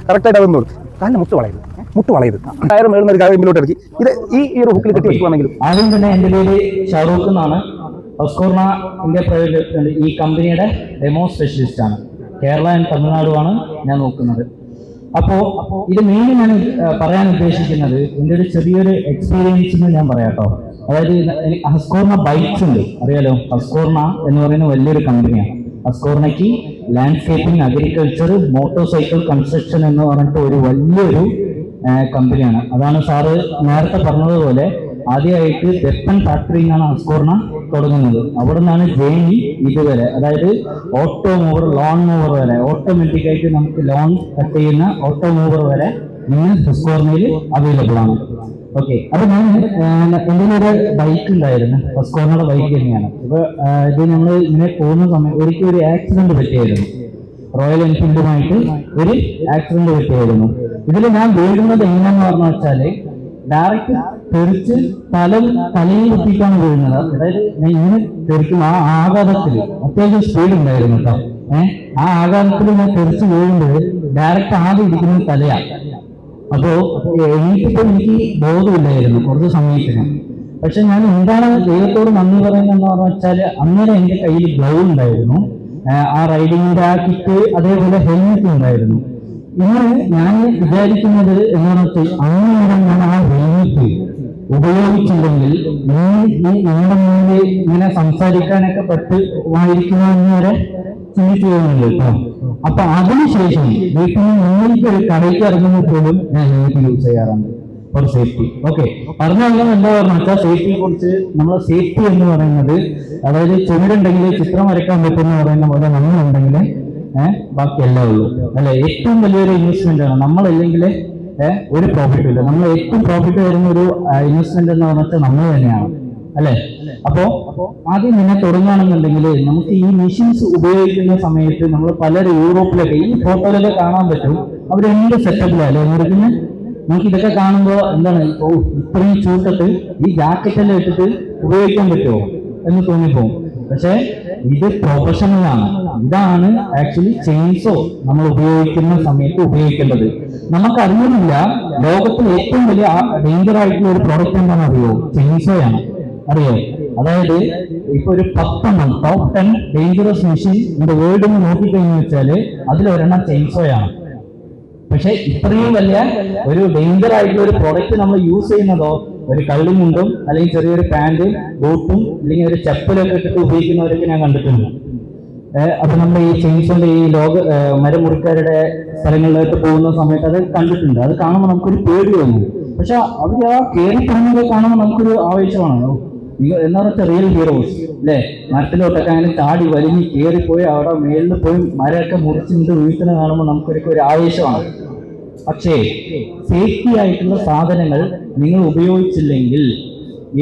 കറക്റ്റായിട്ട് അതൊന്നും കാലിന് മുട്ട് വളയത് ടയർ മേളുന്ന ഒരു കാര്യത്തിലോട്ട് ഇറക്കി ഇത് ഈ ഒരു ഹുക്കിൽ കെട്ടി വെക്കുവാണെങ്കിലും. ആദ്യം തന്നെ എൻ്റെ പേര് ഷാറൂഖ് എന്നാണ്. ഹസ്കോർണ ഇന്ത്യ പ്രൈവറ്റ് ഈ കമ്പനിയുടെ ഡെമോ സ്പെഷ്യലിസ്റ്റ് ആണ്. കേരള ആൻഡ് തമിഴ്നാടുമാണ് ഞാൻ നോക്കുന്നത്. അപ്പോൾ ഇത് മെയിൻ ഞാൻ പറയാൻ ഉദ്ദേശിക്കുന്നത് എൻ്റെ ഒരു ചെറിയൊരു എക്സ്പീരിയൻസ് ഞാൻ പറയാം കേട്ടോ. അതായത് ഹസ്കോർണ ബൈക്സ് ഉണ്ട്, അറിയാലോ. ഹസ്കോർണ എന്ന് പറയുന്ന വലിയൊരു കമ്പനിയാണ്. ഹസ്കോർണയ്ക്ക് landscaping, agriculture, motorcycle construction എന്ന് പറഞ്ഞിട്ട് ഒരു വലിയൊരു കമ്പനിയാണ്. അതാണ് സാറ് നേരത്തെ പറഞ്ഞതുപോലെ ആദ്യമായിട്ട് വെപ്പൺ ഫാക്ടറി എന്നാണ് ഹസ്കോർണ തുടങ്ങുന്നത്. അവിടെ നിന്നാണ് ജേണി ഇതുവരെ, അതായത് ഓട്ടോ മൂവർ, ലോൺ മൂവർ വരെ, ഓട്ടോമാറ്റിക് ആയിട്ട് നമുക്ക് ലോൺ കട്ട് ചെയ്യുന്ന ഓട്ടോ മൂവർ വരെ ഇന്ന് ഹസ്കോർണയിൽ അവൈലബിൾ ആണ്. ഓക്കെ, അപ്പൊ ഞാൻ എൻ്റെ ഒരു ബൈക്ക് ഉണ്ടായിരുന്നു, ഹസ്കോർണയുടെ ബൈക്ക് തന്നെയാണ്. ഇപ്പൊ ഇത് നമ്മൾ ഇങ്ങനെ പോകുന്ന സമയം ഒരിക്കലും ഒരു ആക്സിഡന്റ് പറ്റിയായിരുന്നു. റോയൽ എൻഫീൽഡുമായിട്ട് ഒരു ആക്സിഡന്റ് പറ്റിയായിരുന്നു. ഇതിൽ ഞാൻ വീഴുന്നത് എങ്ങനെയാന്ന് പറഞ്ഞു വെച്ചാല് ഡയറക്റ്റ് തെറിച്ച് തലയിൽ കുത്തിയിട്ടാണ് വീഴുന്നത്. അതായത് ഞാൻ ഇങ്ങനെ തെറിക്കും ആ ആഘാതത്തിൽ അത്യാവശ്യം സ്പീഡ് ഉണ്ടായിരുന്നു കേട്ടോ. ആ ആഘാതത്തിൽ ഞാൻ തെറിച്ച് വീഴുമ്പോൾ ഡയറക്റ്റ് ആദ്യം ഇരിക്കുന്നത് തലയാണ്. അപ്പോ എനിക്ക് ബോധമില്ലായിരുന്നു കുറച്ച് സമയത്തിന്. പക്ഷെ ഞാൻ എന്താണ് ദൈവത്തോട് നന്ദി പറയുന്നതെന്ന് പറഞ്ഞു വെച്ചാൽ അന്നേരം എൻ്റെ കയ്യിൽ ഗ്ലൗ ഉണ്ടായിരുന്നു, ആ റൈഡിങ്ങിന്റെ ആ കിറ്റ്, അതേപോലെ ഹെൽമെറ്റ് ഉണ്ടായിരുന്നു. ഇന്ന് ഞാൻ വിചാരിക്കുന്നത് എന്താണെന്ന് വെച്ചാൽ അങ്ങനെ ഞാൻ ആ ഹെൽമെറ്റ് ഉപയോഗിച്ചില്ലെങ്കിൽ നിങ്ങളുടെ മുന്നിൽ ഇങ്ങനെ സംസാരിക്കാനൊക്കെ പറ്റുമായിരിക്കുമെന്ന് വരെ ചിന്തിച്ചു പോകുന്നുണ്ട് കേട്ടോ. അപ്പൊ അതിനുശേഷം വീട്ടിൽ നിങ്ങൾക്ക് ഒരു കടയ്ക്ക് ഇറങ്ങുമ്പോൾ പോലും ഞാൻ ഹെൽമെറ്റ് യൂസ് ചെയ്യാറുണ്ട് ഫോർ സേഫ്റ്റി. ഓക്കെ, പറഞ്ഞാൽ എന്താ പറഞ്ഞു വെച്ചാൽ സേഫ്റ്റിയെ കുറിച്ച് നമ്മളെ സേഫ്റ്റി എന്ന് പറയുന്നത്, അതായത് ചുമരുണ്ടെങ്കിൽ ചിത്രം വരയ്ക്കാൻ പറ്റുമെന്ന് പറയുന്ന പോലെ നമ്മളുണ്ടെങ്കിൽ ബാക്കി എല്ലാം ഉള്ളൂ അല്ലെ. ഏറ്റവും വലിയൊരു ഇൻവെസ്റ്റ്മെന്റ് ആണ്. നമ്മളല്ലെങ്കിൽ ഒരു പ്രോഫിറ്റും ഇല്ല. നമ്മൾ ഏറ്റവും പ്രോഫിറ്റ് വരുന്ന ഒരു ഇൻവെസ്റ്റ്മെന്റ് എന്ന് പറഞ്ഞാൽ നമ്മൾ തന്നെയാണ് അല്ലെ. അപ്പോ ആദ്യം തന്നെ തുടങ്ങുകയാണെന്നുണ്ടെങ്കിൽ നമുക്ക് ഈ മെഷീൻസ് ഉപയോഗിക്കുന്ന സമയത്ത് നമ്മൾ പലരും യൂറോപ്പിലൊക്കെ ഈ ഫോട്ടോയിലൊക്കെ കാണാൻ പറ്റും, അവരെന്ത് സെറ്റപ്പിലല്ലേ മുറിക്കുന്നത്. നമുക്ക് ഇതൊക്കെ കാണുമ്പോൾ എന്താണ്, ഇത്രയും ചൂട്ടത്ത് ഈ ജാക്കറ്റെല്ലാം ഇട്ടിട്ട് ഉപയോഗിക്കാൻ പറ്റുമോ എന്ന് തോന്നിപ്പോകും. പക്ഷെ ഇത് പ്രൊഫഷണലാണ്. ഇതാണ് ആക്ച്വലി ചെയിൻസോ നമ്മൾ ഉപയോഗിക്കുന്ന സമയത്ത് ഉപയോഗിക്കേണ്ടത്. നമുക്കറിയുന്നില്ല ലോകത്തിൽ ഏറ്റവും വലിയ ഡേഞ്ചർ ആയിട്ടുള്ള ഒരു പ്രോഡക്റ്റ് എന്താണെന്ന് അറിയോ? ചെയിൻസോയാണ്, അറിയോ? അതായത് ഇപ്പൊ ഒരു 10 ടോപ്പ് 10 ഡേഞ്ചറസ് മെഷീൻ இந்த വേൾഡിൽ നോക്കിക്കഴിഞ്ഞു വെച്ചാല് അതിലൊരെണ്ണം ചെയിൻസോയാണ്. പക്ഷെ ഇത്രയും വലിയ ഒരു ഡേഞ്ചർ ആയിട്ടുള്ള ഒരു പ്രോഡക്റ്റ് നമ്മൾ യൂസ് ചെയ്യുന്നതോ ഒരു കള്ളിമുണ്ടും അല്ലെങ്കിൽ ചെറിയൊരു പാന്റും ബൂട്ടും അല്ലെങ്കിൽ ഒരു ചെപ്പലൊക്കെ ഇട്ടിട്ട് ഉപയോഗിക്കുന്നവരൊക്കെ ഞാൻ കണ്ടിട്ടുണ്ട്. അപ്പൊ നമ്മൾ ഈ ചെയിൻസോന്റെ ഈ മരമുറിക്കാരുടെ സ്ഥലങ്ങളിലേക്ക് പോകുന്ന സമയത്ത് അത് കണ്ടിട്ടുണ്ട്. അത് കാണുമ്പോൾ നമുക്കൊരു പേടി തോന്നും. പക്ഷെ അവർ ആ കയറി പോകുന്നത് കാണുമ്പോൾ നമുക്കൊരു ആവേശമാണ്. എന്താ വെച്ചാൽ റിയൽ ഹീറോസ് അല്ലെ. മരത്തിലോട്ടൊക്കെ അങ്ങനെ ചാടി വലിഞ്ഞ് കയറിപ്പോയി അവിടെ മേലിൽ പോയി മരമൊക്കെ മുറിച്ചിട്ട് വീട്ടിൽ കാണുമ്പോൾ നമുക്കൊരു ആവേശമാണ്. പക്ഷേ സേഫ്റ്റി ആയിട്ടുള്ള സാധനങ്ങൾ നിങ്ങൾ ഉപയോഗിച്ചില്ലെങ്കിൽ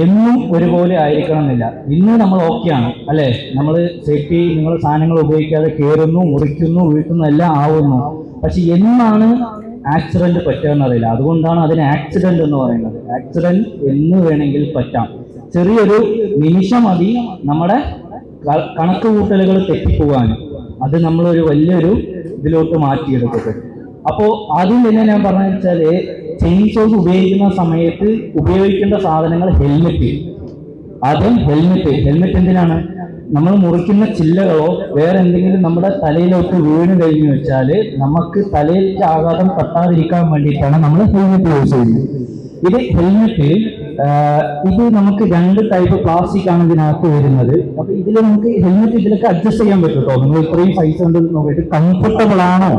എന്നും ഒരുപോലെ ആയിരിക്കണം എന്നില്ല. ഇന്ന് നമ്മൾ ഓക്കെയാണ് അല്ലെ, നമ്മൾ സേഫ്റ്റി നിങ്ങൾ സാധനങ്ങൾ ഉപയോഗിക്കാതെ കയറുന്നു, മുറിക്കുന്നു, വീട്ടുന്നു, എല്ലാം ആവുന്നു. പക്ഷെ എന്നാണ് ആക്സിഡന്റ് പറ്റുകയെന്നറിയില്ല. അതുകൊണ്ടാണ് അതിന് ആക്സിഡന്റ് എന്ന് പറയുന്നത്. ആക്സിഡന്റ് എന്ന് വേണമെങ്കിൽ പറ്റാം. ചെറിയൊരു നിമിഷം മതി നമ്മുടെ കണക്ക് കൂട്ടലുകൾ തെറ്റിപ്പോവാൻ. അത് നമ്മളൊരു വലിയൊരു ഇതിലോട്ട് മാറ്റിയെടുക്കട്ടെ. അപ്പോ ആദ്യം തന്നെ ഞാൻ പറഞ്ഞു വെച്ചാല് ചെയിൻസോസ് ഉപയോഗിക്കുന്ന സമയത്ത് ഉപയോഗിക്കേണ്ട സാധനങ്ങൾ ഹെൽമെറ്റ്. ആദ്യം ഹെൽമെറ്റ് എന്തിനാണ്? നമ്മൾ മുറിക്കുന്ന ചില്ലകളോ വേറെ എന്തെങ്കിലും നമ്മുടെ തലയിലോട്ട് വീണ് കഴിഞ്ഞു വെച്ചാല് നമുക്ക് തലയിലേക്ക് ആഘാതം തട്ടാതിരിക്കാൻ വേണ്ടിയിട്ടാണ് നമ്മൾ ഹെൽമെറ്റ് യൂസ് ചെയ്യുന്നത്. ഇത് ഹെൽമെറ്റ് ഇത് നമുക്ക് 2 ടൈപ്പ് പ്ലാസ്റ്റിക് ആണ് ഇതിനകത്ത് വരുന്നത്. അപ്പൊ ഇതിൽ നമുക്ക് ഹെൽമെറ്റ് ഇതിലൊക്കെ അഡ്ജസ്റ്റ് ചെയ്യാൻ പറ്റും കേട്ടോ. നിങ്ങൾ ഇത്രയും സൈസ് ഉണ്ട് നോക്കിയിട്ട് കംഫർട്ടബിൾ ആണോ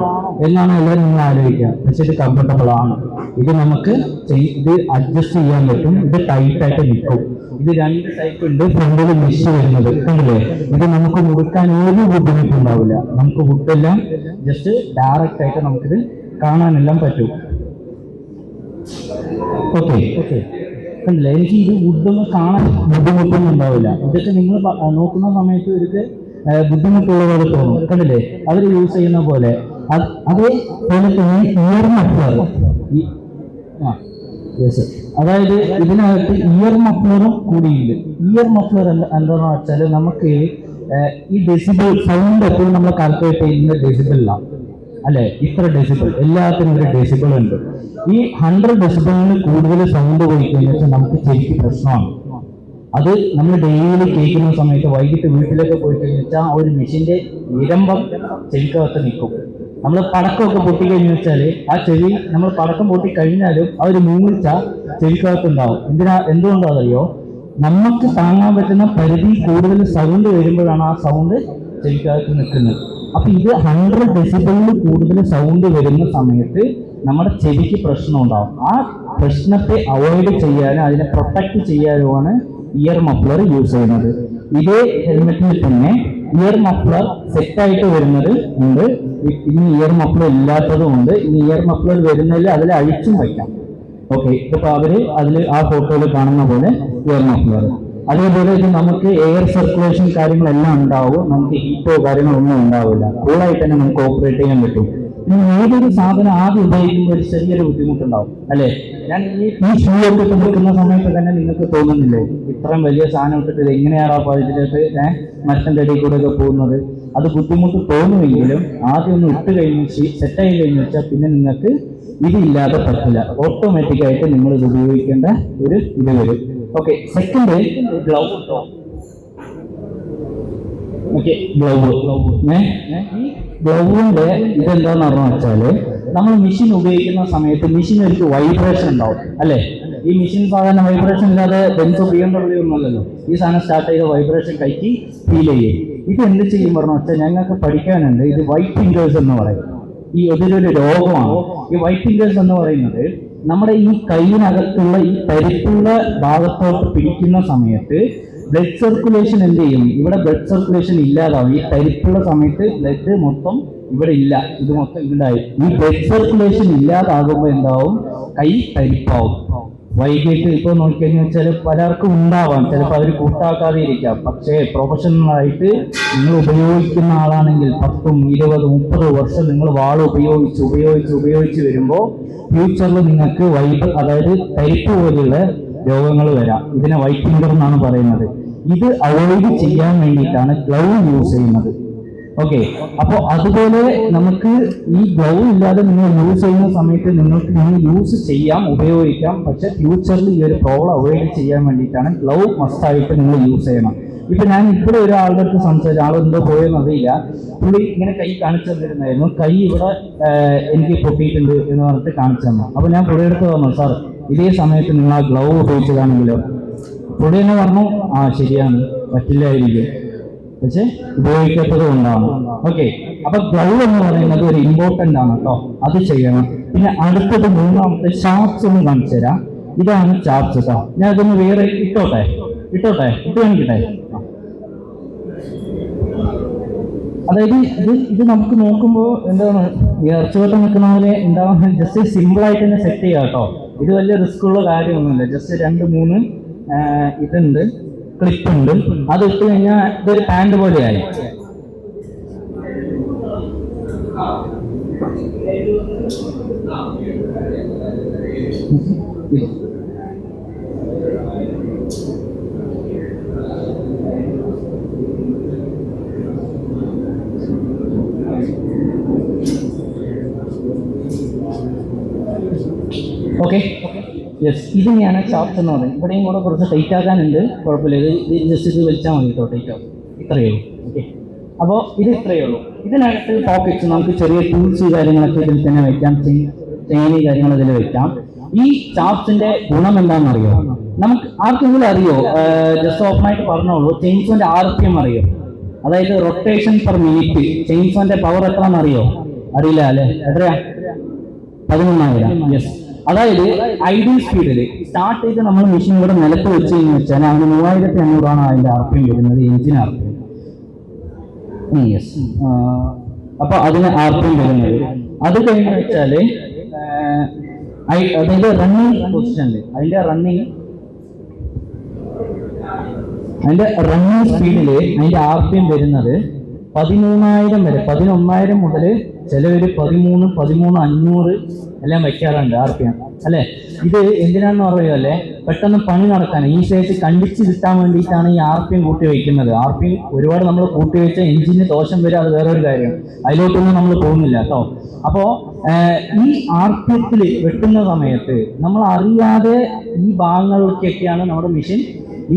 എന്നാണ് എല്ലാവരും നിങ്ങൾ ആലോചിക്കുക. പക്ഷെ ഇത് കംഫർട്ടബിൾ ആണ്. ഇത് നമുക്ക് ഇത് അഡ്ജസ്റ്റ് ചെയ്യാൻ പറ്റും. ഇത് ടൈറ്റ് ആയിട്ട് നിൽക്കും. ഇത് 2 ടൈപ്പ് ഉണ്ട്. ഫ്രണ്ടിൽ മെഷ് വരുന്നത് കണ്ടില്ലേ. ഇത് നമുക്ക് മുറിക്കാൻ ഒരു ബുദ്ധിമുട്ടുണ്ടാവില്ല. നമുക്ക് വുഡെല്ലാം ജസ്റ്റ് ഡയറക്റ്റ് ആയിട്ട് നമുക്കിത് കാണാനെല്ലാം പറ്റും. ഓക്കെ കണ്ടില്ലേ. എനിക്ക് ഇത് വുഡൊന്നും കാണാൻ ബുദ്ധിമുട്ടൊന്നും ഉണ്ടാവില്ല. ഇതൊക്കെ നിങ്ങൾ നോക്കുന്ന സമയത്ത് ഇവർക്ക് ബുദ്ധിമുട്ടുള്ള പോലെ തോന്നും. കണ്ടില്ലേ, അവർ യൂസ് ചെയ്യുന്ന പോലെ. അതേപോലെ തന്നെ ഇയർ മഫ്ലർ, അതായത് ഇതിനകത്ത് ഇയർ മഫ്ലറും കൂടിയില്ല. ഇയർ മഫ്ലർ എന്താണെന്ന് വെച്ചാൽ നമുക്ക് ഈ ഡെസിബിൾ സൗണ്ട് എപ്പോഴും നമ്മൾ കാൽക്കുലേറ്റ് ചെയ്യുന്നത് ഡെസിബിളിലാണ്. അല്ലെ? ഇത്ര ഡെസിബിൾ, എല്ലാത്തിനും ഒരു ഡെസിബിൾ ഉണ്ട്. ഈ 100 ഡെസിബിളിന് കൂടുതൽ സൗണ്ട് പോയി കഴിഞ്ഞാൽ നമുക്ക് ശരിക്കും പ്രശ്നമാണ്. അത് നമ്മൾ ഡെയിലി കേൾക്കുന്ന സമയത്ത് വൈകിട്ട് വീട്ടിലൊക്കെ പോയി കഴിഞ്ഞാൽ ആ ഒരു മെഷീന്റെ ഇരമ്പം ചെവിക്കകത്ത് നിൽക്കും. നമ്മൾ പടക്കമൊക്കെ പൊട്ടിക്കഴിഞ്ഞു വെച്ചാൽ ആ ചെവി, നമ്മൾ പടക്കം പൊട്ടി കഴിഞ്ഞാലും ആ ഒരു മൂളിച്ച ചെവിക്കകത്ത് ഉണ്ടാവും. എന്തുകൊണ്ടാണെന്നറിയോ? നമുക്ക് താങ്ങാൻ പറ്റുന്ന പരിധി കൂടുതൽ സൗണ്ട് വരുമ്പോഴാണ് ആ സൗണ്ട് ചെവിക്കകത്ത് നിൽക്കുന്നത്. അപ്പൊ ഇത് 100 ഡെസിബിളിൽ കൂടുതൽ സൗണ്ട് വരുന്ന സമയത്ത് നമ്മുടെ ചെവിക്ക് പ്രശ്നം ഉണ്ടാവും. ആ പ്രശ്നത്തെ അവോയ്ഡ് ചെയ്യാനും അതിനെ പ്രൊട്ടക്ട് ചെയ്യാനുമാണ് ഇയർ മഫ്ലർ യൂസ് ചെയ്യുന്നത്. ഇതേ ഹെൽമെറ്റിൽ തന്നെ ഇയർ മഫ്ലർ സെറ്റായിട്ട് വരുന്നത് ഉണ്ട്, ഇനി ഇയർ മഫ്ലർ ഇല്ലാത്തതും ഉണ്ട്. ഇനി ഇയർ മഫ്ലർ വരുന്നതിൽ അതിൽ അഴിച്ചും വയ്ക്കാം. ഓക്കെ, ഇപ്പൊ അതിൽ ആ ഫോട്ടോയിൽ കാണുന്ന പോലെ ഇയർ മഫ്ലർ. അതേപോലെ ഇത് നമുക്ക് എയർ സർക്കുലേഷൻ കാര്യങ്ങളെല്ലാം ഉണ്ടാവും, നമുക്ക് ഹീറ്റോ കാര്യങ്ങളൊന്നും ഉണ്ടാവില്ല, കൂളായിട്ട് തന്നെ നമുക്ക് ഓപ്പറേറ്റ് ചെയ്യാൻ പറ്റും. ഇനി ഏതൊരു സാധനം ആദ്യം ഉപയോഗിക്കുമ്പോൾ ഒരു ചെറിയൊരു ബുദ്ധിമുട്ടുണ്ടാവും അല്ലേ? ഞാൻ ഈ ഷൂ ഒക്കെ നിൽക്കുന്ന സമയത്ത് തന്നെ നിങ്ങൾക്ക് തോന്നുന്നില്ലേ ഇത്രയും വലിയ സാധനം ഇട്ടിട്ട് എങ്ങനെയാണ് ആ ഇതിലേക്ക് മരത്തിന്റെ അടിയിൽ കൂടെ ഒക്കെ പോകുന്നത്? അത് ബുദ്ധിമുട്ട് തോന്നുമെങ്കിലും ആദ്യം ഒന്ന് ഇട്ട് കഴിഞ്ഞ് സെറ്റായി കഴിഞ്ഞ് വെച്ചാൽ പിന്നെ നിങ്ങൾക്ക് ഇതില്ലാതെ പറ്റില്ല. ഓട്ടോമാറ്റിക്കായിട്ട് നിങ്ങൾ ഇത് ഉപയോഗിക്കേണ്ട ഒരു ഇത് വരും. Okay, second glove. ഓക്കെ, ഈ ഗ്ലൗവിന്റെ ഇതെന്താന്ന് പറഞ്ഞു വെച്ചാല് നമ്മൾ മെഷീൻ ഉപയോഗിക്കുന്ന സമയത്ത് മെഷീൻ ഒരു വൈബ്രേഷൻ ഉണ്ടാവും അല്ലെ? ഈ മെഷീൻ സാധാരണ വൈബ്രേഷൻ ഇല്ലാതെ ബെൻസോ BMW ഒന്നുമല്ലല്ലോ. ഈ സാധനം സ്റ്റാർട്ട് ചെയ്ത വൈബ്രേഷൻ കൈക്ക് ഫീൽ ചെയ്യും. ഇത് എന്ത് ചെയ്യും പറഞ്ഞു വെച്ചാൽ ഞങ്ങൾക്ക് പഠിക്കാനുണ്ട്. ഇത് വൈറ്റ് ഫിംഗേഴ്സ് എന്ന് പറയും. ഈ ഇതിലൊരു രോഗമാണ് ഈ വൈറ്റ് ഫിംഗേഴ്സ് എന്ന് പറയുന്നത്. നമ്മുടെ ഈ കൈയിനകത്തുള്ള ഈ പരിപ്പുള്ള ഭാഗത്തോട്ട് പിടിക്കുന്ന സമയത്ത് ബ്ലഡ് സർക്കുലേഷൻ എന്ത് ചെയ്യും? ഇവിടെ ബ്ലഡ് സർക്കുലേഷൻ ഇല്ലാതാവും. ഈ തരിപ്പുള്ള സമയത്ത് ബ്ലഡ് മൊത്തം ഇവിടെ ഇല്ല, ഇത് മൊത്തം ഇല്ലായി. ഈ ബ്ലഡ് സർക്കുലേഷൻ ഇല്ലാതാകുമ്പോൾ എന്താവും? കൈ തരിപ്പാവും. വൈകിട്ട് ഇപ്പോൾ നോക്കിക്കഴിഞ്ഞാൽ വെച്ചാൽ പലർക്കും ഉണ്ടാവാം, ചിലപ്പോൾ അവർ കൂട്ടാക്കാതെ ഇരിക്കാം. പക്ഷേ പ്രൊഫഷണലായിട്ട് നിങ്ങൾ ഉപയോഗിക്കുന്ന ആളാണെങ്കിൽ 10, 20, 30 വർഷം നിങ്ങൾ വാൾ ഉപയോഗിച്ച് വരുമ്പോൾ ഫ്യൂച്ചറിൽ നിങ്ങൾക്ക് അതായത് തരിപ്പ് പോലെയുള്ള രോഗങ്ങൾ വരാം. ഇതിനെ വൈറ്റ് ഫിംഗർ എന്നാണ് പറയുന്നത്. ഇത് അവോയ്ഡ് ചെയ്യാൻ വേണ്ടിയിട്ടാണ് ഗ്ലൗ യൂസ് ചെയ്യുന്നത്. ഓക്കെ, അപ്പോൾ അതുപോലെ നമുക്ക് ഈ ഗ്ലൗ ഇല്ലാതെ നിങ്ങൾ യൂസ് ചെയ്യുന്ന സമയത്ത് നിങ്ങൾ യൂസ് ചെയ്യാം, ഉപയോഗിക്കാം. പക്ഷെ ഫ്യൂച്ചറിൽ ഈ ഒരു പ്രോബ്ലം അവോയ്ഡ് ചെയ്യാൻ വേണ്ടിയിട്ടാണ് ഗ്ലൗ മസ്റ്റായിട്ട് നിങ്ങൾ യൂസ് ചെയ്യണം. ഇപ്പൊ ഞാൻ ഇവിടെ ഒരാളുടെ അടുത്ത് സംസാരിച്ച ആളെന്തോ പോയെന്ന് അറിയില്ല, പുള്ളി ഇങ്ങനെ കൈ കാണിച്ചു തന്നിരുന്നായിരുന്നു. കൈ ഇവിടെ എനിക്ക് പൊട്ടിയിട്ടുണ്ട് എന്ന് പറഞ്ഞിട്ട് കാണിച്ചു തന്നു. അപ്പൊ ഞാൻ പുള്ളിയുടെ അടുത്ത് പറഞ്ഞു, സാർ ഇതേ സമയത്ത് നിങ്ങൾ ആ ഗ്ലൗ ഉപയോഗിച്ചതാണെങ്കിലോ? പുള്ളി തന്നെ പറഞ്ഞു, ആ ശരിയാണ്, പറ്റില്ലായിരിക്കും, പക്ഷെ ഉപയോഗിക്കാത്തത് കൊണ്ടാണ്. ഓക്കെ, അപ്പൊ ഗ്ലൗ എന്ന് പറയുന്നത് ഒരു ഇമ്പോർട്ടന്റ് ആണ് കേട്ടോ, അത് ചെയ്യണം. പിന്നെ അടുത്തത് മൂന്നാമത്തെ ഷാർട്സ് ഒന്ന് കാണിച്ചു തരാം. ഇതാണ് ഷാർട്സ് കേട്ടോ. ഞാൻ ഇതൊന്ന് വേറെ ഇട്ടോട്ടെ ഇട്ട് കാണിക്കട്ടെ. അതായത് ഇത് നമുക്ക് നോക്കുമ്പോൾ എന്താണ് ഇറച്ചുവട്ടം നിൽക്കുന്ന പോലെ ഉണ്ടാവുന്ന, ജസ്റ്റ് സിമ്പിളായിട്ട് തന്നെ സെറ്റ് ചെയ്യാം കേട്ടോ. ഇത് വലിയ റിസ്ക് ഉള്ള കാര്യമൊന്നുമില്ല. ജസ്റ്റ് 2-3 ഇതുണ്ട്, ക്ലിപ്പ് ഉണ്ട്. അത് ഇട്ട് കഴിഞ്ഞാൽ ഇതൊരു പാൻറ് പോലെയായി. ഓക്കെ, യെസ്, ഇത് തന്നെയാണ് ഷാർട്സ് എന്ന് പറയുന്നത്. ഇവിടെയും കൂടെ കുറച്ച് ടൈറ്റ് ആക്കാനുണ്ട്, കുഴപ്പമില്ല. ഇത് ജസ്റ്റ് ഇത് വലിച്ചാൽ മതി കേട്ടോ, ടൈറ്റ് ആവും. ഇത്രയേ ഉള്ളൂ. ഓക്കെ, അപ്പോൾ ഇത് ഇത്രയേ ഉള്ളൂ. ഇതിനകത്ത് പോക്കറ്റ്സ്, നമുക്ക് ചെറിയ ടൂൾസ് കാര്യങ്ങളൊക്കെ ഇതിൽ തന്നെ വെക്കാം, ചെയിനി കാര്യങ്ങൾ ഇതിൽ വെക്കാം. ഈ ഷാർട്സിന്റെ ഗുണം എന്താണെന്നറിയോ? നമുക്ക് ആർക്കെങ്കിലും അറിയോ? ജസ്റ്റ് ഓപ്പണായിട്ട് പറഞ്ഞോളൂ. ചെയിൻസോന്റെ RPM അറിയോ? അതായത് റൊട്ടേഷൻ പെർ മിനിറ്റ്. ചെയിൻസോന്റെ പവർ എത്രയാണെന്ന് അറിയോ? അറിയില്ല അല്ലെ? എത്രയാ? 11,000. യെസ്, അതായത് ഐഡിയൽ സ്പീഡിൽ സ്റ്റാർട്ട് ചെയ്ത് നമ്മൾ മെഷീൻ ഇവിടെ നിലത്ത് വെച്ച് കഴിഞ്ഞ് വെച്ചാൽ അവന് 3500 അതിന്റെ RPM വരുന്നത്, എഞ്ചിൻ RPM. യെസ്, അപ്പൊ അതിന് RPM വരുന്നത്. അത് കഴിഞ്ഞ് വെച്ചാല് അതായത് റണ്ണിങ് പൊസിഷനിൽ അതിന്റെ റണ്ണിങ് സ്പീഡില് അതിന്റെ RPM വരുന്നത് 13,000 വരെ, 11,000 മുതൽ ചിലവര് 13,500 എല്ലാം വെക്കാറുണ്ട് RPM അല്ലെ? ഇത് എന്തിനാന്ന് പറയുമല്ലേ? പെട്ടെന്ന് പണി നടക്കാൻ ഈസി ആയിട്ട് കണ്ടിച്ച് കിട്ടാൻ വേണ്ടിയിട്ടാണ് ഈ RPM കൂട്ടി വയ്ക്കുന്നത്. RPM ഒരുപാട് നമ്മൾ കൂട്ടി വെച്ച എഞ്ചിന് ദോഷം വരും, അത് വേറൊരു കാര്യം, അതിലോട്ടൊന്നും നമ്മൾ പോകുന്നില്ല കേട്ടോ. അപ്പോൾ ഈ RPM വെട്ടുന്ന സമയത്ത് നമ്മൾ അറിയാതെ ഈ ഭാഗങ്ങളിലേക്കൊക്കെയാണ് നമ്മുടെ മെഷീൻ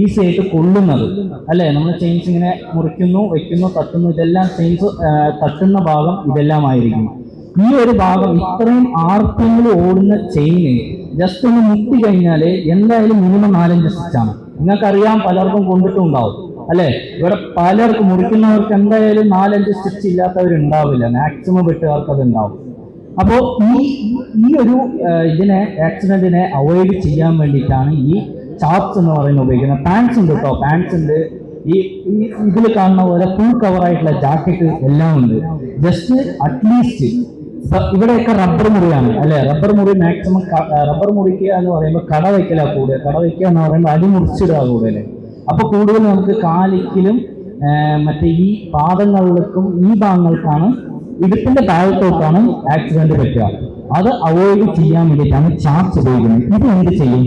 ഈസി ആയിട്ട് കൊള്ളുന്നത് അല്ലേ. നമ്മൾ ചെയിൻസ് ഇങ്ങനെ മുറിക്കുന്നു, വെക്കുന്നു, തട്ടുന്നു, ഇതെല്ലാം ചെയിൻസ് തട്ടുന്ന ഭാഗം ഇതെല്ലാം ആയിരിക്കും. ഈ ഒരു ഭാഗം ഇത്രയും RPM ഓടുന്ന ചെയിന് ജസ്റ്റ് ഒന്ന് മുട്ടി കഴിഞ്ഞാൽ എന്തായാലും മിനിമം 4-5 സ്റ്റിച്ചാണ്. നിങ്ങൾക്കറിയാം, പലർക്കും കൊണ്ടിട്ടുണ്ടാവും അല്ലെ. ഇവിടെ പലർക്കും മുറിക്കുന്നവർക്ക് എന്തായാലും 4-5 സ്റ്റിച്ച് ഇല്ലാത്തവരുണ്ടാവില്ല, മാക്സിമം വെട്ടുകാർക്ക് അത് ഉണ്ടാവും. അപ്പോൾ ഈ ഒരു ആക്സിഡന്റിനെ അവോയ്ഡ് ചെയ്യാൻ വേണ്ടിയിട്ടാണ് ഈ ചാപ്സ് എന്ന് പറയുന്നത് ഉപയോഗിക്കുന്നത്. പാൻസ് ഉണ്ട് കേട്ടോ, പാൻസ് ഉണ്ട്, ഈ ഇതിൽ കാണുന്ന പോലെ ഫുൾ കവർ ആയിട്ടുള്ള ജാക്കറ്റ് എല്ലാം ഉണ്ട്. ജസ്റ്റ് അറ്റ്ലീസ്റ്റ് ഇവിടെയൊക്കെ റബ്ബർ മുറിയാണ് അല്ലെ. റബ്ബർ മുറി മാക്സിമം, റബ്ബർ മുറിക്കുക എന്ന് പറയുമ്പോൾ കട വയ്ക്കല കൂടുതൽ, കട വയ്ക്കുക എന്ന് പറയുമ്പോൾ അടി മുറിച്ചിടുക കൂടുതൽ. അപ്പൊ കൂടുതൽ നമുക്ക് കാലിക്കലും മറ്റേ ഈ പാദങ്ങളിലേക്കും ഈ ഭാഗങ്ങൾക്കാണ്, ഇടുപ്പിന്റെ താഴത്തോട്ടാണ് ആക്സിഡന്റ് പറ്റുക. അത് അവോയ്ഡ് ചെയ്യാൻ വേണ്ടിയിട്ടാണ് ചാപ്സ് ഉപയോഗിക്കുന്നത്. ഇത് എന്ത് ചെയ്യും?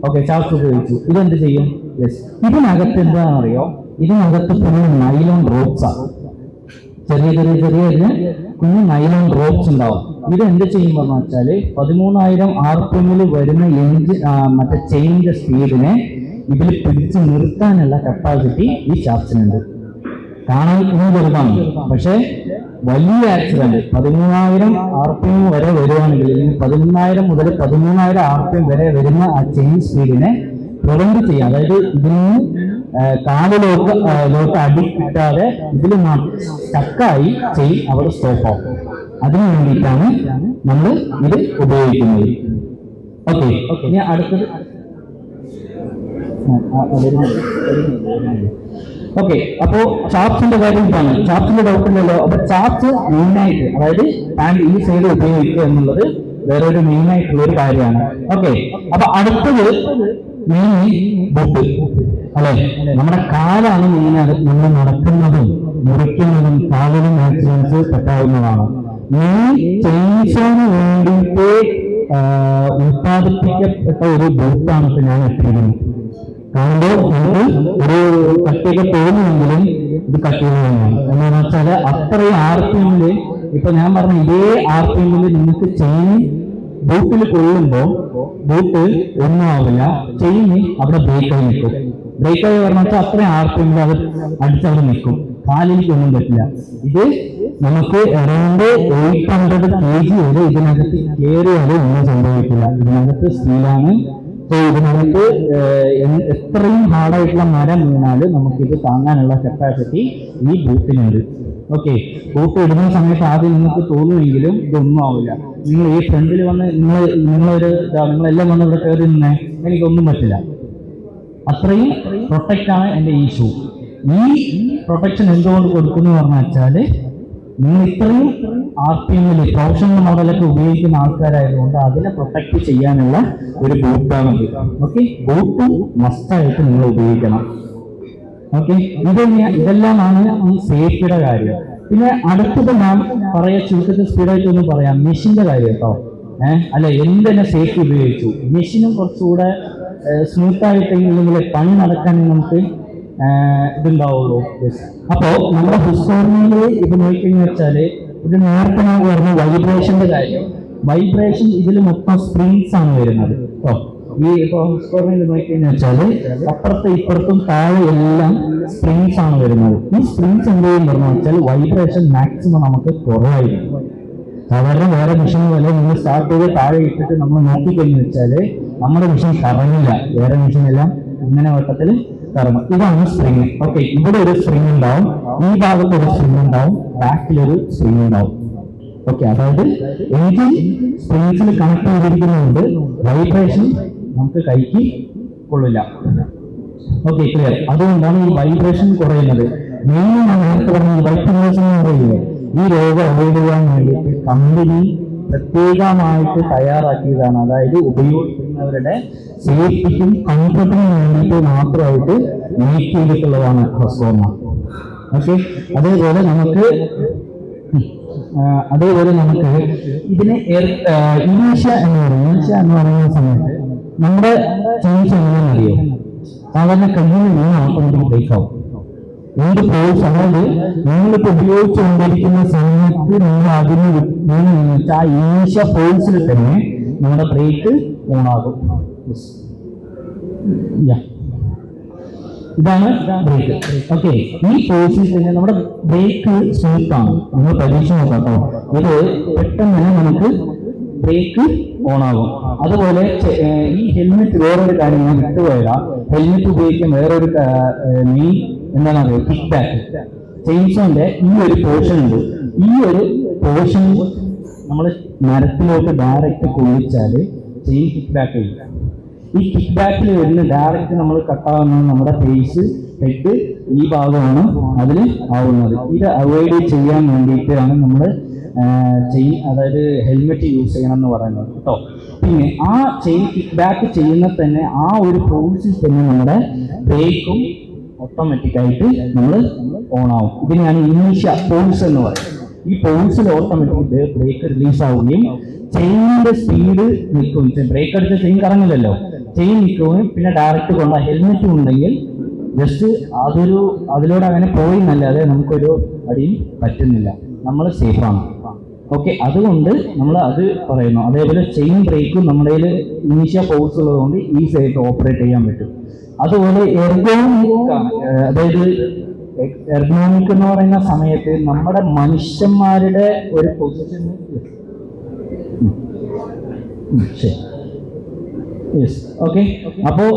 ഓക്കെ, ചാപ്സ് ഉപയോഗിച്ചു, ഇതെന്ത് ചെയ്യും? യെസ്, ഇതിനകത്ത് എന്താണെന്നറിയോ, ഇതിനകത്ത് ഫുൾ നൈലോൺ റോപ്സാണ്. ചെറിയ കുഞ്ഞു നൈലോൺ റോപ്സ് ഉണ്ടാവും. ഇത് എന്ത് ചെയ്യുമ്പോന്ന് വെച്ചാൽ 13,000 RPM വരുന്ന മറ്റേ ചെയിനിന്റെ സ്പീഡിനെ ഇതിൽ പിടിച്ച് നിർത്താനുള്ള കപ്പാസിറ്റി ഈ ചാപ്സിനുണ്ട്. കാണാൻ ചെറുതാണ്, പക്ഷെ വലിയ ആക്സിഡന്റ് 13,000 RPM വരെ വരുവാണെങ്കിൽ, അല്ലെങ്കിൽ 11,000 മുതൽ 13,000 RPM വരെ വരുന്ന ആ ചെയിൻ സ്പീഡിനെ പ്രിവെന്റ് ചെയ്യാം. അതായത് ഇതിൽ നിന്ന് കാലിലോട്ട് അടി കിട്ടാതെ ഇതിൽ സ്റ്റക്കായി ചെയിൻ അവിടെ സ്റ്റോപ്പ് ആവും. അതിനു വേണ്ടിയിട്ടാണ് നമ്മൾ ഇത് ഉപയോഗിക്കുന്നത്. ഓക്കെ, ഇനി അടുത്തത് ഓക്കെ. അപ്പോ ചാപ്സിന്റെ കാര്യം ഇതാണ്. ചാപ്സിന്റെ ഡൗട്ടില്ലല്ലോ. അപ്പൊ ചാപ്സ് മെയിനായിട്ട്, അതായത് പാൻറ് ഈ സൈഡ് ഉപയോഗിക്കുക എന്നുള്ളത് വേറൊരു മെയിനായിട്ടുള്ള ഒരു കാര്യമാണ്. ഓക്കെ, അപ്പൊ അടുത്തത് മെയിൻ ബൂട്ട് അല്ലെ. നമ്മുടെ കാലാണ് മെയിനാണ്. നമ്മൾ നടക്കുന്നതും മുറിക്കുന്നതും കാലിലും ആക്സിഡൻസ് പറ്റാവുന്നതാണ്. മെയിൻ ചെയിൻസിന് വേണ്ടിയിട്ട് ഉത്പാദിപ്പിക്കപ്പെട്ട ഒരു ബൂട്ടാണ് ഇപ്പൊ ഞാൻ എത്തിയിരിക്കുന്നത്. കാണുമ്പോൾ നമുക്ക് ഒരു കട്ടിയൊക്കെ തോന്നുമെങ്കിലും ഇത് കട്ടിയാണ്. എന്താണെന്ന് വെച്ചാൽ അത്രയും RPM ഇപ്പൊ ഞാൻ പറഞ്ഞ ഇതേ RPM നിങ്ങൾക്ക് ചെയിൻ ബൂട്ടിൽ കൊള്ളുമ്പോൾ ബൂട്ട് ഒന്നും ആവില്ല, ചെയിന് അവിടെ ബ്രേക്കായി നിൽക്കും. ബ്രേക്കായി പറഞ്ഞാൽ വെച്ചാൽ അത്രയും RPM അത് അടിച്ചവിടെ നിൽക്കും, കാലിലേക്ക് ഒന്നും പറ്റില്ല. ഇത് നമുക്ക് അറൗണ്ട് 800 kg വരെ ഇതിനകത്ത് കയറിയാലും ഒന്നും സംഭവിക്കില്ല. ഇതിനകത്ത് സ്റ്റീലാണ്. ഇതിനകത്ത് എത്രയും ഹാർഡായിട്ടുള്ള മരം വീണാലും നമുക്കിത് താങ്ങാനുള്ള കപ്പാസിറ്റി ഈ ബൂട്ടിനുണ്ട്. ഓക്കെ, ബൂട്ട് ഇടുന്ന സമയത്ത് ആദ്യം നിങ്ങൾക്ക് തോന്നുമെങ്കിലും ഇതൊന്നും ആവില്ല. നിങ്ങൾ ഈ ഫ്രണ്ടിൽ വന്ന് നിങ്ങളെല്ലാം വന്ന് ഇവിടെ കയറി നിന്നേ, എനിക്കൊന്നും പറ്റില്ല. അത്രയും പ്രൊട്ടക്റ്റ് ആണ് എൻ്റെ ഈ ഷൂ. ഈ പ്രൊട്ടക്ഷൻ എന്തുകൊണ്ട് കൊടുക്കുന്നു പറഞ്ഞു വെച്ചാൽ, നിങ്ങൾ ഇത്രയും RPM പ്രൊഫഷണൽ മോഡലൊക്കെ ഉപയോഗിക്കുന്ന ആൾക്കാരായതുകൊണ്ട് അതിനെ പ്രൊട്ടക്ട് ചെയ്യാനുള്ള ഒരു ബൂട്ടാണത്. ഓക്കെ, ബൂട്ട് മസ്റ്റായിട്ട് നിങ്ങൾ ഉപയോഗിക്കണം. ഓക്കെ, ഇതെല്ലാമാണ് ഈ സേഫ്റ്റിയുടെ കാര്യം. പിന്നെ അടുത്തത് ഞാൻ ചുരുക്കത്തിൽ സ്പീഡായിട്ട് ഒന്ന് പറയാം, മെഷീന്റെ കാര്യം കേട്ടോ. അല്ല, എന്തിനെ സേഫ്റ്റി ഉപയോഗിച്ചു, മെഷീനും കുറച്ചുകൂടെ സ്മൂത്തായിട്ടെങ്കിൽ പണി നടക്കാൻ നമുക്ക് ഇതുണ്ടാവുള്ളൂ. അപ്പോ നമ്മുടെ ഹുസ്കോർണിയിൽ ഇത് നോക്കിയെന്ന് വെച്ചാല്, ഇത് നേരത്തെ ഞാൻ പറഞ്ഞ വൈബ്രേഷന്റെ കാര്യം. വൈബ്രേഷൻ ഇതിൽ മൊത്തം സ്പ്രിങ്സ് ആണ് വരുന്നത് കേട്ടോ. ഈ ഇപ്പൊ ഹുസ്കോർണിയിൽ നോക്കിയെന്ന് വെച്ചാല് അപ്പുറത്തും ഇപ്പുറത്തും താഴെ എല്ലാം സ്പ്രിങ്സ് ആണ് വരുന്നത്. ഈ സ്പ്രിങ്സ് എന്ത് ചെയ്യും പറഞ്ഞു വെച്ചാൽ വൈബ്രേഷൻ മാക്സിമം നമുക്ക് കുറവായിരിക്കും. സാധാരണ വേറെ മെഷീൻ പോലെ നിങ്ങൾ സ്റ്റാർട്ട് ചെയ്ത് താഴെ ഇട്ടിട്ട് നമ്മൾ നോക്കിക്കഴിഞ്ഞു വെച്ചാല് നമ്മുടെ മെഷീൻ കറങ്ങില്ല. വേറെ മെഷീൻ എല്ലാം ഇങ്ങനെ വട്ടത്തിൽ കറങ്ങും. ഇതാണ് സ്പ്രിങ്. ഓക്കെ, ഇവിടെ ഒരു സ്പ്രിങ് ഉണ്ടാവും, ഈ ഭാഗത്ത് ഒരു സ്പ്രിങ് ഉണ്ടാവും, ബാക്കിലൊരു സ്പ്രിങ് ഉണ്ടാവും. ഓക്കെ, അതായത് എഞ്ചിൻ സ്പ്രിങ്സിൽ കണക്ട് ചെയ്തിരിക്കുന്നതുകൊണ്ട് വൈബ്രേഷൻ നമുക്ക് കൈക്ക് കൊള്ളില്ല. Okay, clear. അതുകൊണ്ടാണ് ഈ വൈബ്രേഷൻ കുറയുന്നത്. മെയിൻ നേരത്തെ പറഞ്ഞ വൈബ്രേഷൻ എന്ന് പറയുന്നത് ഈ രോഗം അവോയ്ഡ് ചെയ്യാൻ വേണ്ടിയിട്ട് കമ്പനി പ്രത്യേകമായിട്ട് തയ്യാറാക്കിയതാണ്. അതായത് ഉപയോഗിക്കുന്നവരുടെ സേഫ്റ്റിക്കും കംഫർട്ടിനും വേണ്ടിയിട്ട് മാത്രമായിട്ട് മേക്ക് ചെയ്തിട്ടുള്ളതാണ് ഹസ്കോർണ. ഓക്കെ, അതേപോലെ നമുക്ക് ഇതിനെ ഇനീഷ്യ എന്ന് പറയുന്ന സമയത്ത് നമ്മുടെ ചെയിൻസ് എങ്ങനെയാണെന്ന് അറിയോ? സാധാരണ കയ്യിൽ നിന്ന് ഓട്ടോമാറ്റിക് ബ്രേക്ക് ആവും. എന്ത് ഫോഴ്സ്, അതായത് നിങ്ങളിപ്പോ ഉപയോഗിച്ചുകൊണ്ടിരിക്കുന്ന സമയത്ത് നിങ്ങൾ അതിന് വെച്ചാൽ ആ ഇനീഷ്യ ഫോഴ്സിൽ തന്നെ നമ്മുടെ ബ്രേക്ക് ഓൺ ആകും. ഇതാണ് ബ്രേക്ക്. ഓക്കെ, ഈ ഫോഴ്സിൽ തന്നെ നമ്മുടെ ബ്രേക്ക് സ്മൂത്ത് ആണ്. നമ്മൾ പരീക്ഷ നോക്കാം കേട്ടോ. ഇത് പെട്ടെന്ന് തന്നെ നമുക്ക് ബ്രേക്ക് ഓൺ ആകും. അതുപോലെ ഈ ഹെൽമെറ്റ്, വേറൊരു കാര്യം ഞാൻ വിട്ടുപോയതാ, ഹെൽമെറ്റ് ഉപയോഗിക്കാൻ വേറൊരു മെയിൻ എന്താണ് അറിയുക, കിക്ക് ബാക്ക്. ചെയിൻസോന്റെ ഈ ഒരു പോർഷൻ ഉണ്ട്. ഈ ഒരു പോർഷൻ നമ്മൾ മരത്തിലോട്ട് ഡയറക്റ്റ് കൊള്ളിച്ചാൽ ചെയിൻ കിക്ക് ബാക്ക് ചെയ്യും. ഈ കിക്ക് ബാക്കിൽ വരുന്ന ഡയറക്റ്റ് നമ്മൾ കട്ടാകുന്നത് നമ്മുടെ ഫേസ്, ഹെഡ്, ഈ ഭാഗമാണ് അതിൽ ആവുന്നത്. ഇത് അവോയ്ഡ് ചെയ്യാൻ വേണ്ടിയിട്ടാണ് നമ്മൾ ചെയിൻ, അതായത് ഹെൽമെറ്റ് യൂസ് ചെയ്യണം എന്ന് പറയുന്നത് കേട്ടോ. പിന്നെ ആ ചെയിൻ കിക്ക് ബാക്ക് ചെയ്യുന്ന തന്നെ ആ ഒരു ഫോഴ്സിൽ തന്നെ നമ്മുടെ ബ്രേക്കും ഓട്ടോമാറ്റിക്കായിട്ട് നമ്മൾ ഓൺ ആവും. ഇതിനെയാണ് ഇനീഷ്യ ഫോഴ്സ് എന്ന് പറയുന്നത്. ഈ ഫോഴ്സിൽ ഓട്ടോമാറ്റിക് ബ്രേക്ക് റിലീസ് ആവുകയും ചെയിനിന്റെ സ്പീഡ് നിൽക്കും. ബ്രേക്ക് അടിച്ച ചെയിൻ കറങ്ങില്ലല്ലോ, ചെയിൻ നിൽക്കുകയും പിന്നെ ഡയറക്റ്റ് കൊണ്ട ഹെൽമെറ്റ് ഉണ്ടെങ്കിൽ ജസ്റ്റ് അതിലൂടെ അങ്ങനെ പോയി എന്നല്ലാതെ നമുക്കൊരു അടിയും പറ്റുന്നില്ല, നമ്മൾ സേഫാണ്. ഓക്കെ, അതുകൊണ്ട് നമ്മൾ അത് പറയുന്നു. അതേപോലെ ചെയിൻ ബ്രേക്കും നമ്മുടെ ഇനീഷ്യ ഫോഴ്സ് ഉള്ളതുകൊണ്ട് ഈസി ആയിട്ട് ഓപ്പറേറ്റ് ചെയ്യാൻ പറ്റും. അതുപോലെ എർഗോണമിക് ആണ്, അതായത് എർഗോണമിക് എന്ന് പറയുന്ന സമയത്ത് നമ്മുടെ മനുഷ്യന്മാരുടെ ഒരു പൊസിഷൻ. Yes, okay. അപ്പോൾ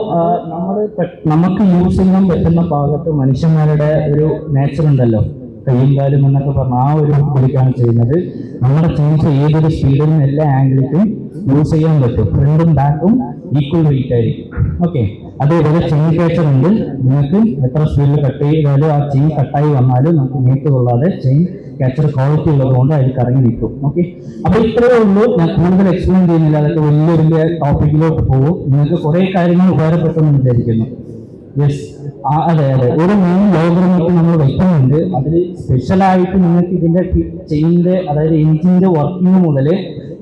നമുക്ക് യൂസ് ചെയ്യാൻ പറ്റുന്ന ഭാഗത്ത് മനുഷ്യന്മാരുടെ ഒരു നേച്ചർ ഉണ്ടല്ലോ, കയ്യും കാലും എന്നൊക്കെ പറഞ്ഞ ആ ഒരു ഇതിലേക്കാണ് ചെയ്യുന്നത്. നമ്മുടെ ചെയിൻസ് ഏതൊരു സ്പീഡിലും എല്ലാ ആംഗിളിലും യൂസ് ചെയ്യാൻ പറ്റും. ഫ്രണ്ടും ബാക്കും ഈക്വൽ വെയിറ്റ് ആയിരിക്കും. ഓക്കെ, അതേപോലെ ചെയിൻ ക്യാച്ചർ ഉണ്ട്. നിങ്ങൾക്ക് എത്ര സ്പീഡിൽ കട്ട് ചെയ്താലും ആ ചെയിൻ കട്ടായി വന്നാലും നമുക്ക് നേരിട്ട് കൊള്ളാതെ ചെയിൻ ക്യാച്ചർ ക്വാളിറ്റി ഉള്ളത് കൊണ്ട് അതിൽ കറങ്ങി നിൽക്കും. ഓക്കെ, അപ്പൊ ഇത്രയേ ഉള്ളൂ. ഞാൻ കൂടുതൽ എക്സ്പ്ലെയിൻ ചെയ്യുന്നില്ല, അതൊക്കെ വലിയ വലിയ ടോപ്പിക്കിലോട്ട് പോകും. നിങ്ങൾക്ക് കുറെ കാര്യങ്ങൾ ഉപകാരപ്പെട്ടെന്ന് വിചാരിക്കുന്നു. യെസ്, അതെ അതെ, ഒരു മെയിൻ ലോഗറിമൊക്കെ നമ്മൾ വെക്കുന്നുണ്ട്. അതിൽ സ്പെഷ്യലായിട്ട് നിങ്ങൾക്ക് ഇതിന്റെ ചെയിനിന്റെ, അതായത് എഞ്ചിന്റെ വർക്കിംഗ് മുതൽ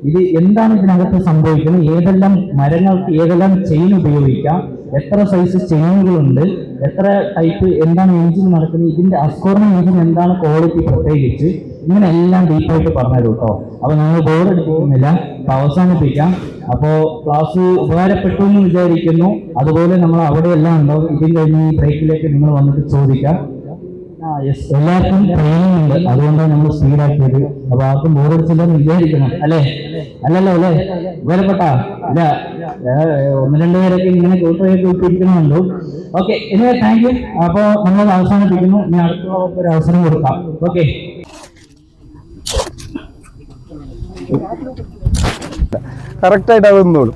ഇത് എന്താണ് ഇതിനകത്ത് സംഭവിക്കുന്നത്, ഏതെല്ലാം മരങ്ങൾക്ക് ഏതെല്ലാം ചെയിൻ ഉപയോഗിക്കാം, എത്ര സൈസ് ചെയിനുകളുണ്ട്, എത്ര ടൈപ്പ്, എന്താണ് എഞ്ചിൻ നടക്കുന്നത്, ഇതിന്റെ അസ്കോർണ എഞ്ചിൻ എന്താണ് ക്വാളിറ്റി പ്രത്യേകിച്ച്, ഇങ്ങനെ എല്ലാം ഡീപ്പായിട്ട് പറഞ്ഞുതരും കേട്ടോ. അപ്പൊ നമ്മൾ ബോർഡ് എടുക്കുന്നില്ല, അപ്പൊ അവസാനിപ്പിക്കാം. അപ്പോൾ ക്ലാസ് ഉപകാരപ്പെട്ടു എന്ന് വിചാരിക്കുന്നു. അതുപോലെ നമ്മൾ അവിടെ എല്ലാം ഉണ്ടാവും. ഇതിൽ കഴിഞ്ഞ് ഈ ബ്രേക്കിലേക്ക് നിങ്ങൾ വന്നിട്ട് ചോദിക്കാം. യെസ്, എല്ലാവർക്കും ട്രെയിനിങ് ഉണ്ട്, അതുകൊണ്ടാണ് നമ്മൾ സ്പീഡാക്കിയത്. അപ്പൊ ആർക്കും ബോറടിച്ചില്ലെന്ന് വിചാരിക്കണം അല്ലേ? അല്ലല്ലോ അല്ലേ? ഉപകാരപ്പെട്ടാ? ഇല്ല, ഒന്ന് രണ്ടുപേരൊക്കെ ഇങ്ങനെ കൂട്ടുകാരൊക്കെ വിട്ടിരിക്കുന്നുണ്ടോ? Okay, anyway thank you. അപ്പോൾ നമ്മൾ അവസാനിപ്പിക്കുന്നു. ഇനി അടുത്തുള്ളവർക്ക് ഒരു അവസരം കൊടുക്കാം. ഓക്കെ, കറക്റ്റായിട്ട് അത് നിന്നോളും.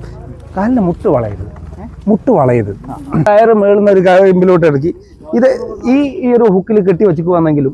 കാലിന് മുട്ട് വളയരുത്. ടയർ മേളുന്ന ഒരു കമ്പിലോട്ട് ഇറക്കി ഇത് ഈ ഒരു ഹുക്കിൽ കെട്ടി വെച്ചിക്കുവാണെങ്കിലും